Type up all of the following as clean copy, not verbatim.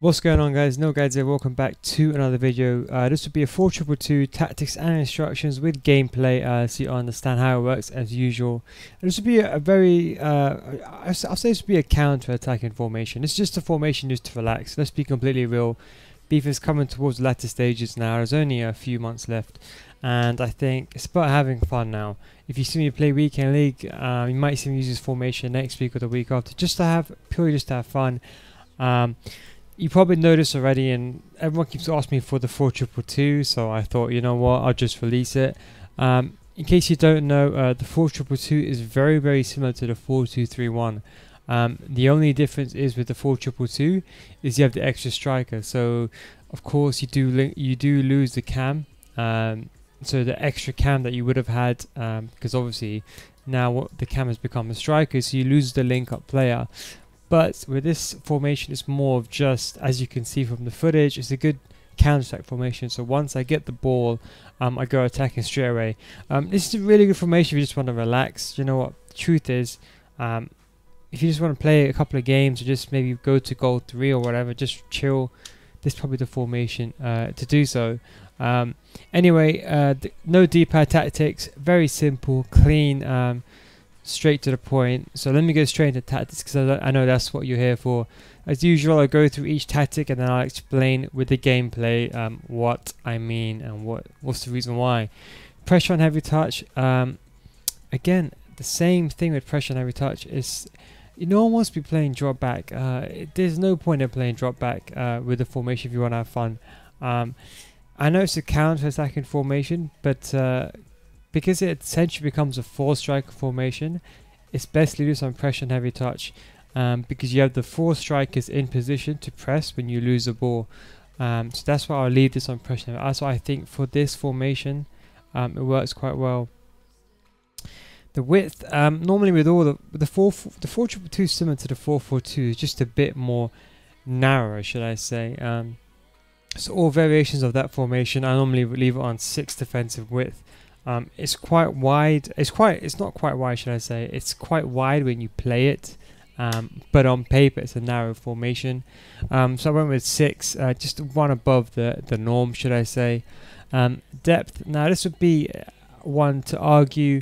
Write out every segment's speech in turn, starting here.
What's going on, guys? No guys here, welcome back to another video. This will be a 4-2-2 tactics and instructions with gameplay, so you understand how it works as usual. This will be a very I'll say this will be a counter-attacking formation. It's just a formation just to relax. Let's be completely real. FIFA's coming towards the latter stages now. There's only a few months left, and I think it's about having fun now. If you see me play weekend league, you might see me use this formation next week or the week after, just to have fun. You probably noticed already, and everyone keeps asking me for the 4-2-2, so I thought, you know what, I'll just release it. In case you don't know, the 4-2-2 is very, very similar to the 4-2-3-1. The only difference is with the 4-2-2 is you have the extra striker. So, of course, you do lose the cam. So the extra cam that you would have had, because obviously now the cam has become a striker, so you lose the link-up player. But with this formation, it's more of just, as you can see from the footage, it's a good counter-attack formation. So once I get the ball, I go attacking straight away. This is a really good formation if you just want to relax. You know what? The truth is, if you just want to play a couple of games or just maybe go to goal 3 or whatever, just chill, this is probably the formation to do so. Anyway, no D-pad tactics, very simple, clean, straight to the point. So let me go straight into tactics, because I know that's what you're here for. As usual, I'll go through each tactic and then I'll explain with the gameplay what I mean and what's the reason why. Pressure on heavy touch. Again, the same thing with pressure on heavy touch is no one wants to be playing drop back. There's no point in playing drop back with the formation if you want to have fun. I know it's a counter-attacking formation, but because it essentially becomes a 4-striker formation, it's best to do some pressure and heavy touch, because you have the 4 strikers in position to press when you lose the ball. So that's why I'll leave this on pressure. That's why I think for this formation, it works quite well. The width, normally with all the 4-2-2 is similar to the 4-4-2, is just a bit more narrow, should I say. So all variations of that formation, I normally leave it on 6 defensive width. It's quite wide. It's not quite wide, should I say. It's quite wide when you play it, but on paper it's a narrow formation. So I went with 6, just one above the norm, should I say. Depth. Now this would be one to argue.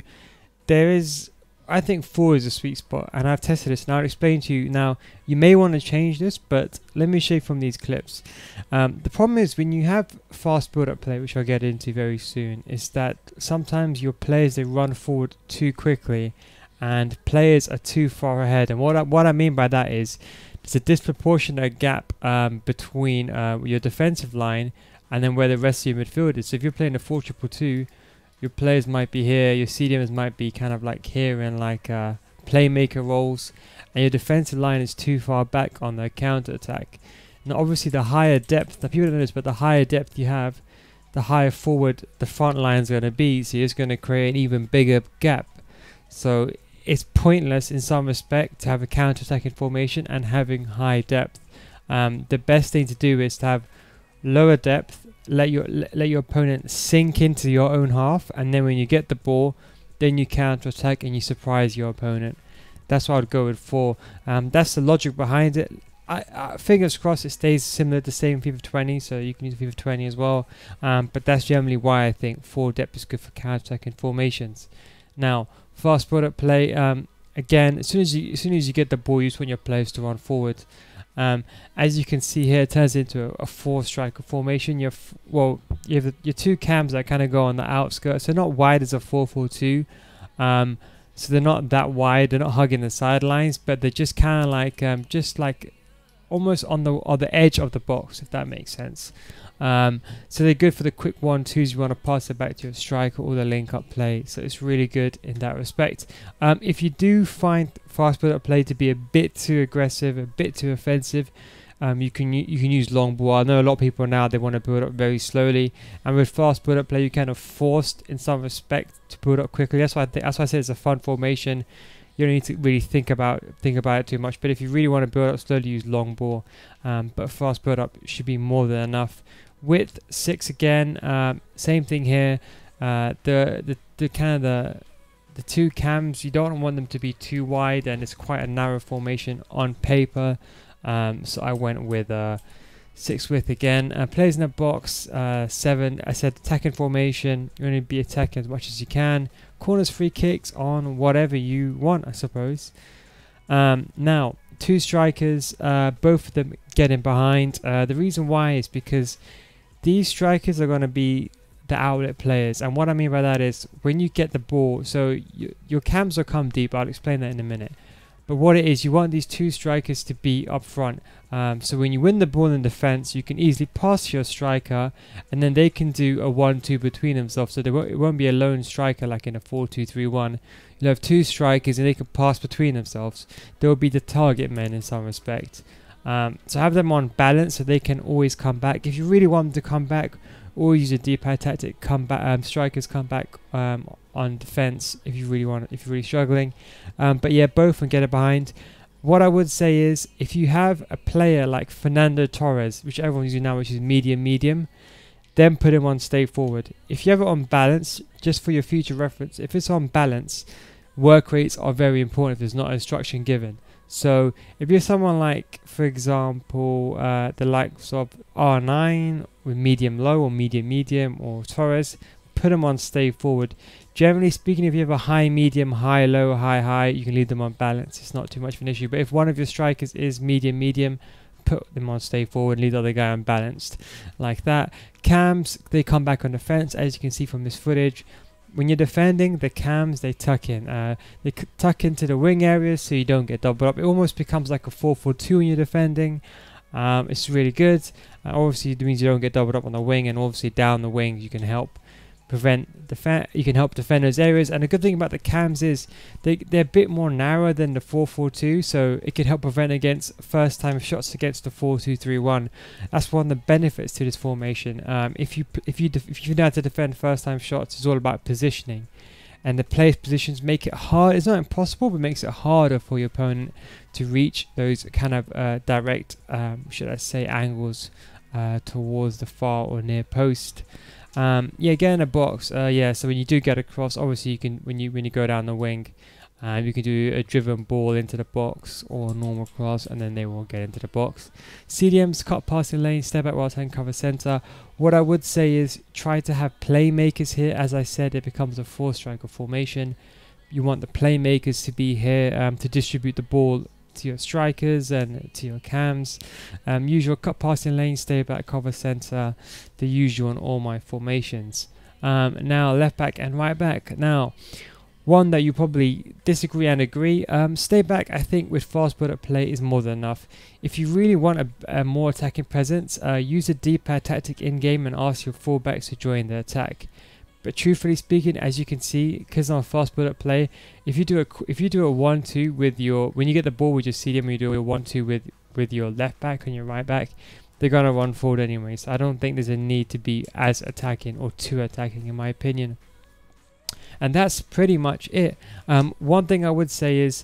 I think 4 is a sweet spot, and I've tested this, and I'll explain to you. Now, you may want to change this, but let me show you from these clips. The problem is when you have fast build-up play, which I'll get into very soon, is that sometimes your players, they run forward too quickly, and players are too far ahead. And what I mean by that is there's a disproportionate gap between your defensive line and then where the rest of your midfield is. So if you're playing a 4-2-2, your players might be here, your CDMs might be kind of like here in like playmaker roles, and your defensive line is too far back on the counter attack. Now obviously the higher depth, now people don't know this, but the higher depth you have, the higher forward the front line is going to be, so it's going to create an even bigger gap. So it's pointless in some respect to have a counter attacking formation and having high depth. The best thing to do is to have lower depth, let your opponent sink into your own half, and then when you get the ball, then you counter attack and you surprise your opponent. That's why I'd go with 4. That's the logic behind it. Fingers crossed it stays similar to the same FIFA 20, so you can use FIFA 20 as well. But that's generally why I think 4 depth is good for counter attacking formations. Now, fast build-up play. Again, as soon as you get the ball, you just want your players to run forward. As you can see here, it turns into a 4-striker formation. You have your 2 cams that kind of go on the outskirts. They're not wide as a 4-4-2, so they're not that wide. They're not hugging the sidelines, but they're just kind of like, almost on the edge of the box, if that makes sense. So they're good for the quick 1-2s. You want to pass it back to your striker or the link-up play. So it's really good in that respect. If you do find fast build-up play to be a bit too aggressive, a bit too offensive, you can use long ball. I know a lot of people now, they want to build up very slowly, and with fast build-up play, you're kind of forced in some respect to build up quickly. That's why I say it's a fun formation. You don't need to really think about it too much. But if you really want to build up slowly, use long ball. But fast build up should be more than enough. Width 6 again. Same thing here. The 2 cams, you don't want them to be too wide, and it's quite a narrow formation on paper. So I went with 6 width again. Players in the box, 7. I said attacking formation. You want to be attacking as much as you can. Corners, free kicks on whatever you want, I suppose. Now, 2 strikers, both of them getting behind. The reason why is because these strikers are going to be the outlet players, and what I mean by that is when you get the ball, so your cams will come deep. I'll explain that in a minute. But what it is, you want these 2 strikers to be up front. So when you win the ball in defense, you can easily pass to your striker, and then they can do a 1-2 between themselves. So it won't be a lone striker like in a 4-2-3-1. You'll have 2 strikers, and they can pass between themselves. They'll be the target men in some respect. So have them on balance so they can always come back. If you really want them to come back, or use a D-pad tactic, come back. Strikers come back on defense if you really want. If you're really struggling, but yeah, both and get it behind. What I would say is, if you have a player like Fernando Torres, which everyone's using now, which is medium, then put him on stay forward. If you have it on balance, just for your future reference, if it's on balance, work rates are very important if there's not instruction given. So if you're someone like, for example, the likes of R9 with medium low or medium or Torres, put them on stay forward. Generally speaking, if you have a high medium, high low, high, you can leave them on balance. It's not too much of an issue. But if one of your strikers is medium, put them on stay forward, leave the other guy unbalanced like that. Cams, they come back on defense, as you can see from this footage. When you're defending, the cams, they tuck in. They tuck into the wing areas so you don't get doubled up. It almost becomes like a 4-4-2 when you're defending. It's really good. Obviously, it means you don't get doubled up on the wing, and obviously down the wing you can help defend those areas. And the good thing about the cams is they're a bit more narrow than the 4-4-2, so it can help prevent against first time shots against the 4-2-3-1. That's one of the benefits to this formation. If you know how to defend first time shots, it's all about positioning, and the players' positions make it hard. It's not impossible, but makes it harder for your opponent to reach those kind of direct, should I say, angles towards the far or near post. Yeah, get in a box. Yeah, so when you do get across, obviously you can when you go down the wing, you can do a driven ball into the box or a normal cross, and then they will get into the box. CDMs, cut passing lane, step back, right hand, cover center. What I would say is try to have playmakers here. As I said, it becomes a 4-striker formation. You want the playmakers to be here to distribute the ball to your strikers and to your cams. Usual cut passing lane, stay back, cover center, the usual on all my formations. Now left back and right back. Now one that you probably disagree and agree, stay back I think with fast build-up play is more than enough. If you really want a more attacking presence, use a D-pad tactic in game and ask your fullbacks to join the attack. But truthfully speaking, as you can see, because I'm a fast build-up play, if you do a 1-2 with your, when you get the ball with your CDM, you do a 1-2 with your left back and your right back, they're gonna run forward anyway. So I don't think there's a need to be as attacking or too attacking, in my opinion. And that's pretty much it. One thing I would say is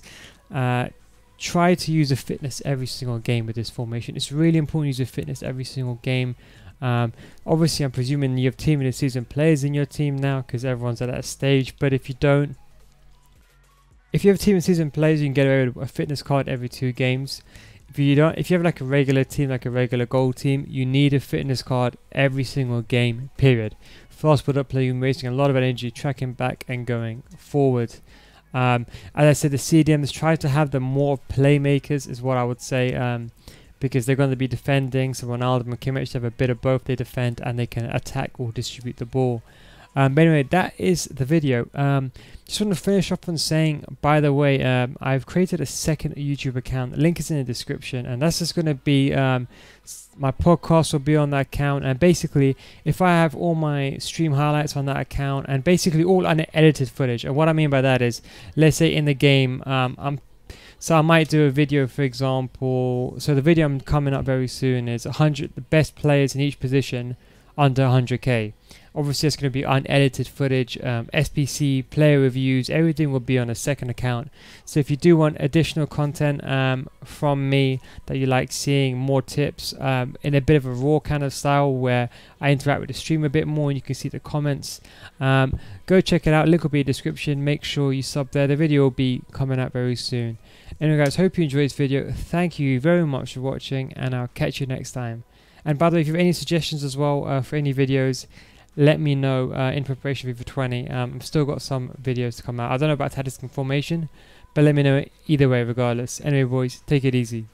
try to use a fitness every single game with this formation. It's really important to use a fitness every single game. Obviously I'm presuming you have team in the season players in your team now because everyone's at that stage, but if you don't, if you have team in season players, you can get away with a fitness card every 2 games. If you have like a regular team, like a regular goal team, you need a fitness card every single game, period. Fast build-up play, you're wasting a lot of energy tracking back and going forward. As I said, the CDMs, try to have them more playmakers is what I would say, because they're going to be defending. So Ronaldo and Kimmich have a bit of both. They defend and they can attack or distribute the ball. But anyway, that is the video. Just want to finish up on saying, by the way, I've created a second YouTube account. Link is in the description, and that's just going to be my podcast will be on that account. And basically, if I have all my stream highlights on that account, and basically all unedited footage. And what I mean by that is, let's say in the game, so I might do a video, for example. So the video I'm coming up very soon is 100 the best players in each position under 100k. Obviously, it's going to be unedited footage, SPC, player reviews, everything will be on a second account. So if you do want additional content from me that you like seeing, more tips in a bit of a raw kind of style where I interact with the stream a bit more and you can see the comments, go check it out. Link will be in the description. Make sure you sub there. The video will be coming out very soon. Anyway guys, hope you enjoyed this video. Thank you very much for watching, and I'll catch you next time. And by the way, if you have any suggestions as well for any videos, let me know in preparation for FIFA 20. I've still got some videos to come out. I don't know about tactics and formation, but let me know either way regardless. Anyway boys, take it easy.